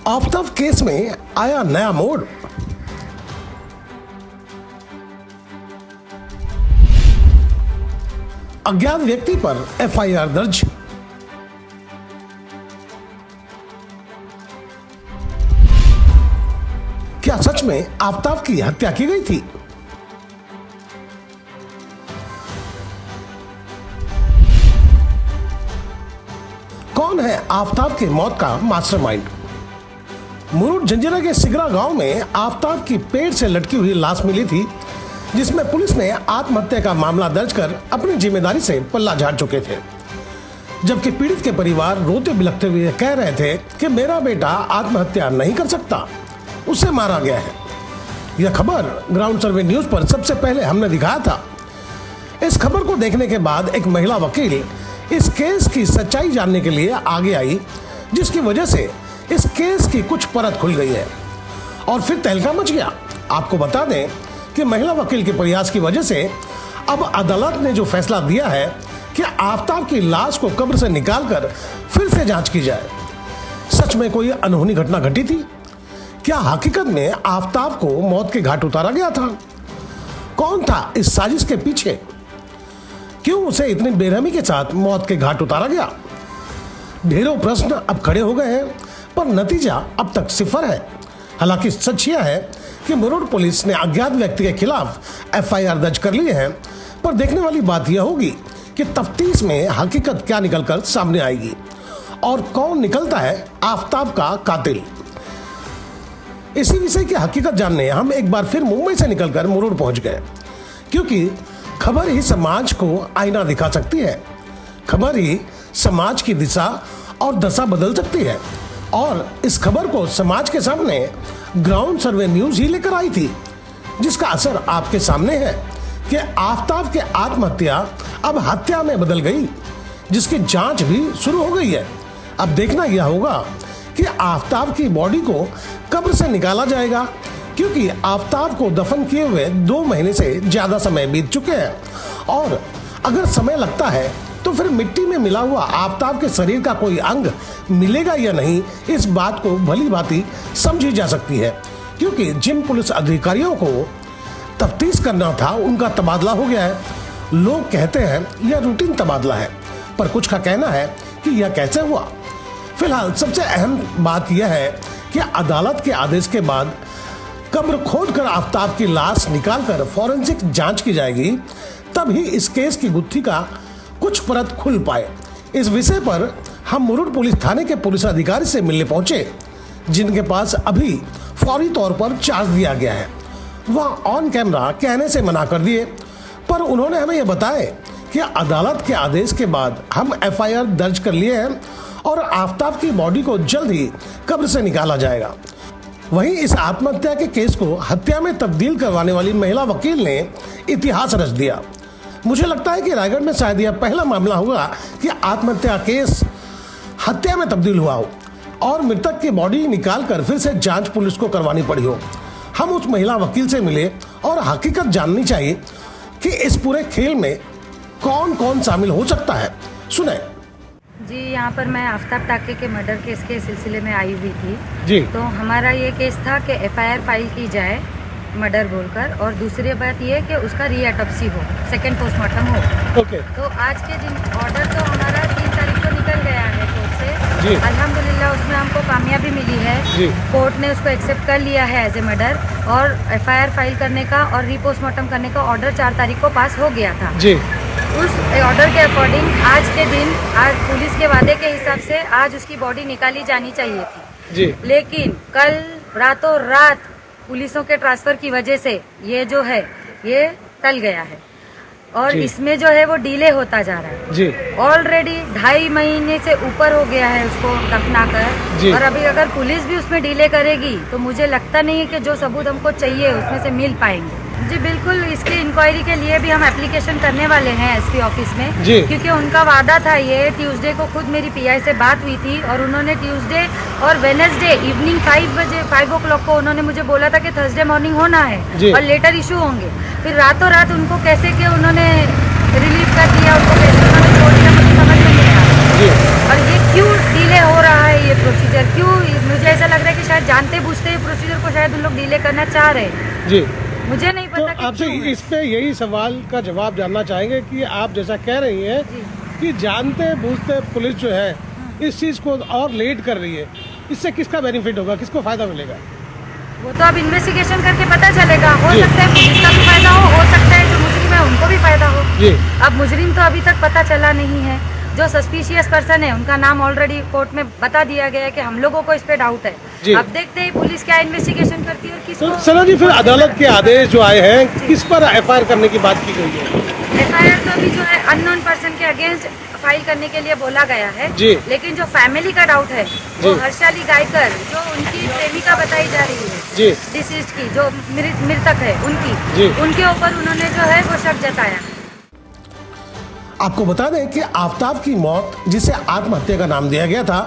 Aftab case में आया नया मोड़। अज्ञात व्यक्ति पर एफआईआर दर्ज। क्या सच में आफ्ताब की हत्या की गई थी? कौन है आफ्ताब की मौत का मास्टरमाइंड? मुरुड जंजीरा के सिगरा गांव में आफ्ताब की पेड़ से लटकी हुई लाश मिली थी, जिसमें पुलिस ने आत्महत्या का मामला दर्ज कर अपनी जिम्मेदारी से पल्ला झाड़ चुके थे। जबकि पीड़ित के परिवार रोते बिलखते हुए कह रहे थे कि मेरा बेटा आत्महत्या नहीं कर सकता, उसे मारा गया है। यह खबर ग्राउंड सर्वे न्यूज पर सबसे पहले हमने दिखाया था। इस खबर को देखने के बाद एक महिला वकील इस केस की सच्चाई जानने के लिए आगे आई, जिसकी वजह से इस केस की कुछ परत खुल गई है और फिर तहलका मच गया। आपको बता दें कि महिला वकील के प्रयास की वजह से अब अदालत ने जो फैसला दिया है कि आफ्ताब की लाश को कब्र से निकालकर फिर से जांच की जाए। सच में कोई अनहोनी घटना घटी थी? क्या हकीकत में आफ्ताब को मौत के घाट उतारा गया था? कौन था इस साजिश के पीछे? क्यों उसे इतनी बेरहमी के साथ मौत के घाट उतारा गया? ढेरों प्रश्न अब खड़े हो गए हैं, पर नतीजा अब तक सिफर है। हालांकि सच यह है कि मुरुड पुलिस ने अज्ञात व्यक्ति के खिलाफ एफआईआर दर्ज कर ली है, पर देखने वाली बात यह होगी कि तफ्तीश में हकीकत क्या निकलकर सामने आएगी और कौन निकलता है आफ्ताब का कातिल। इसी विषय की हकीकत जानने हम एक बार फिर मुंबई से निकलकर मुरुड पहुंच गए, क्योंकि खबर ही समाज को आईना दिखा सकती है। खबर ही समाज की दिशा और दशा बदल सकती है, और इस खबर को समाज के सामने ग्राउंड सर्वे न्यूज ही लेकर आई थी, जिसका असर आपके सामने है कि आफ्ताब की आत्महत्या अब हत्या में बदल गई, जिसकी जांच भी शुरू हो गई है। अब देखना यह होगा कि आफ्ताब की बॉडी को कब्र से निकाला जाएगा, क्योंकि आफ्ताब को दफन किए हुए 2 महीने से ज्यादा समय बीत चुके हैं, और अगर समय लगता है तो फिर मिट्टी में मिला हुआ आफ्ताब के शरीर का कोई अंग मिलेगा या नहीं, इस बात को भली भांति समझी जा सकती है। क्योंकि जिन पुलिस अधिकारियों को तफ्तीश करना था उनका तबादला हो गया है। लोग कहते हैं यह रूटीन तबादला है, पर कुछ का कहना है कि यह कैसे हुआ। फिलहाल सबसे अहम बात यह है कि अदालत के आदेश के बाद कब्र खोदकर आफ्ताब की लाश निकालकर फॉरेंसिक जांच की जाएगी, तभी इस केस की गुत्थी का कुछ परत खुल पाए। इस विषय पर हम मुरुड पुलिस थाने के पुलिस अधिकारी से मिलने पहुंचे, जिनके पास अभी फौरी तौर पर चार्ज दिया गया है। वह ऑन कैमरा कहने से मना कर दिए, पर उन्होंने हमें यह बताया कि अदालत के आदेश के बाद हम एफआईआर दर्ज कर लिए हैं और आफ्ताब की बॉडी को जल्द ही कब्र से निकाला जाएगा। वहीं इस आत्महत्या के केस को हत्या में तब्दील करवाने वाली महिला वकील ने इतिहास रच दिया। मुझे लगता है कि रायगढ़ में शायद यह पहला मामला होगा कि आत्महत्या केस हत्या में तब्दील हुआ हो और मृतक की बॉडी निकालकर फिर से जांच पुलिस को करवानी पड़ी हो। हम उस महिला वकील से मिले और हकीकत जाननी चाहिए कि इस पूरे खेल में कौन कौन शामिल हो सकता है। सुने जी, यहाँ पर मैं आफ्ताब टाके के मर्डर केस के सिलसिले में आई हुई थी जी। तो हमारा ये केस था कि एफआईआर फाइल की जाए मर्डर बोलकर, और दूसरी बात ये कि उसका रीऑटोप्सी हो, सेकंड पोस्टमार्टम हो। ओके। तो आज के दिन ऑर्डर तो हमारा 3 तारीख को निकल गया है कोर्ट से जी। अल्हम्दुलिल्लाह उसमें हमको कामयाबी मिली है जी। कोर्ट ने उसको एक्सेप्ट कर लिया है एज ए मर्डर, और एफआईआर फाइल करने का और रीपोस्टमार्टम करने का ऑर्डर 4 तारीख को पास हो गया था जी। उस ऑर्डर के अकॉर्डिंग आज के दिन, आज पुलिस के वादे के हिसाब से आज उसकी बॉडी निकाली जानी चाहिए थी जी। लेकिन कल रातों रात पुलिसों के ट्रांसफर की वजह से ये जो है ये टल गया है, और इसमें जो है वो डिले होता जा रहा है जी। ऑलरेडी 2.5 महीने से ऊपर हो गया है उसको दफना कर, और अभी अगर पुलिस भी उसमें डिले करेगी तो मुझे लगता नहीं है कि जो सबूत हमको चाहिए उसमें से मिल पाएंगे। जी बिल्कुल, इसकी इंक्वायरी के लिए भी हम एप्लीकेशन करने वाले हैं एसपी ऑफिस में जी। क्योंकि उनका वादा था ये। ट्यूसडे को खुद मेरी पीआई से बात हुई थी, और उन्होंने ट्यूसडे और वेडनेसडे इवनिंग 5 o'clock को उन्होंने मुझे बोला था कि थर्सडे मॉर्निंग होना है और लेटर इशू होंगे। फिर रातों रात उनको कैसे के उन्होंने रिलीव कर दिया, उनको कैसे उन्होंने छोड़ दिया, मुझे समझ में नहीं आ रहा। और ये क्यों डिले हो रहा है, ये प्रोसीजर क्यों? मुझे ऐसा लग रहा है कि शायद उन लोग डिले करना चाह रहे हैं जी। मुझे नहीं पता। तो आपसे इस पे यही सवाल का जवाब जानना चाहेंगे कि आप जैसा कह रही हैं कि जानते बूझते पुलिस जो है इस चीज को और लेट कर रही है, इससे किसका बेनिफिट होगा, किसको फायदा मिलेगा? वो तो अब इन्वेस्टिगेशन करके पता चलेगा। हो सकता है पुलिस का भी फायदा हो सकता है जो मुजरिम है उनको भी फायदा हो जी। अब मुजरिम तो अभी तक पता चला नहीं है। जो सस्पिशियस पर्सन है उनका नाम ऑलरेडी कोर्ट में बता दिया गया है कि हम लोगों को इस पे डाउट है। अब देखते हैं पुलिस क्या इन्वेस्टिगेशन करती है और किसको। तो सना जी, फिर अदालत के आदेश जो आए हैं किस पर एफआईआर करने की बात की गई है? एफआईआर तो अभी जो है अननोन पर्सन के अगेंस्ट फाइल करने के लिए बोला गया है जी। लेकिन जो फैमिली का डाउट है वो हर्षाली गायकर जो उनकी प्रेमिका बताई जा रही है जी, डिसीज्ड की जो मृतक है उनके ऊपर उन्होंने जो है वो शक जताया। आपको बता दें कि आफताब की मौत, जिसे आत्महत्या का नाम दिया गया था,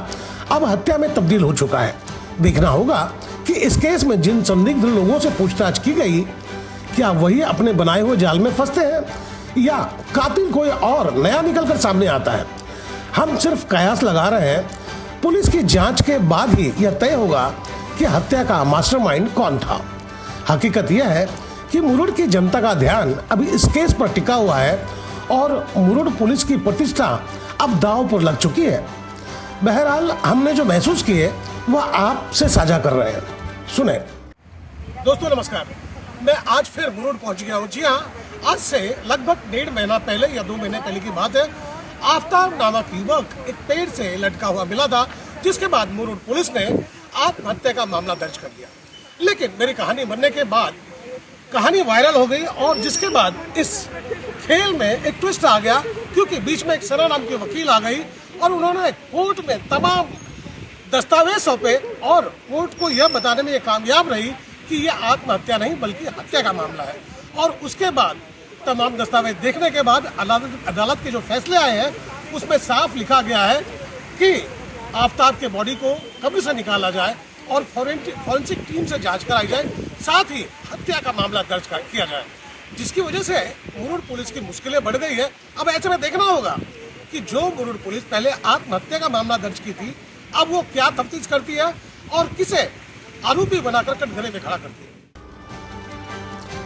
अब हत्या में तब्दील हो चुका है। देखना होगा कि इस केस में जिन संदिग्ध लोगों से पूछताछ की गई, क्या वही अपने बनाए हुए जाल में फंसते हैं या कातिल कोई और नया निकलकर सामने आता है। हम सिर्फ कयास लगा रहे हैं। पुलिस की जांच के बाद ही यह तय होगा कि हत्या का मास्टरमाइंड कौन था। हकीकत यह है कि मुरुड की जनता का ध्यान अभी इस केस पर टिका हुआ है और मुरुड पुलिस की प्रतिष्ठा अब दांव पर लग चुकी है। बहरहाल हमने जो महसूस किए वह आपसे साझा कर रहे हैं। सुने दोस्तों, नमस्कार। मैं आज फिर मुरुड पहुंच गया हूं। जी हाँ, आज से लगभग 1.5 महीना पहले या 2 महीने पहले की बात है। आफताब नामक युवक एक पेड़ से लटका हुआ मिला था, जिसके बाद मुरुड पुलिस ने आत्महत्या का मामला दर्ज कर लिया। लेकिन मेरी कहानी बनने के बाद कहानी वायरल हो गई और जिसके बाद इस खेल में एक ट्विस्ट आ गया, क्योंकि बीच में एक सना नाम की वकील आ गई और उन्होंने कोर्ट में तमाम दस्तावेज सौंपे और कोर्ट को यह बताने में ये कामयाब रही कि यह आत्महत्या नहीं बल्कि हत्या का मामला है। और उसके बाद तमाम दस्तावेज देखने के बाद अदालत के जो फैसले आए हैं उसमें साफ लिखा गया है कि आफताब के बॉडी को कब्र से निकाला जाए और फॉरेंसिक टीम से जांच कराई जाए, साथ ही हत्या का मामला दर्ज किया जाए, जिसकी वजह से मुरुड पुलिस की मुश्किलें बढ़ गई है। अब ऐसे में देखना होगा कि जो मुरुड पुलिस पहले आत्महत्या का मामला दर्ज की थी, अब वो क्या तफ्तीश करती है और किसे आरोपी बनाकर कटघरे में खड़ा करती है।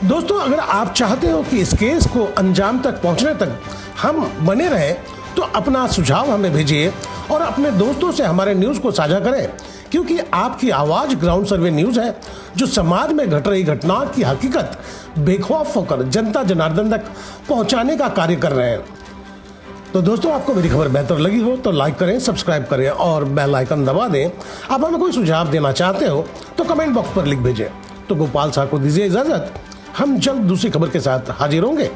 दोस्तों, अगर आप चाहते हो कि इस केस को अंजाम तक पहुंचने तक हम बने रहें तो अपना सुझाव हमें भेजिए और अपने दोस्तों से हमारे न्यूज़ को साझा करें, क्योंकि आपकी आवाज़ ग्राउंड सर्वे न्यूज़ है जो समाज में घट रही घटना की हकीकत बेखौफ होकर जनता जनार्दन तक पहुंचाने का कार्य कर रहे हैं। तो दोस्तों, आपको मेरी खबर बेहतर लगी हो तो लाइक करें, सब्सक्राइब करें और बेल आइकन दबा दें। आप हमें कोई सुझाव देना चाहते हो तो कमेंट बॉक्स पर लिख भेजें। तो गोपाल साहब को दीजिए इजाज़त। हम जल्द दूसरी खबर के साथ हाजिर होंगे।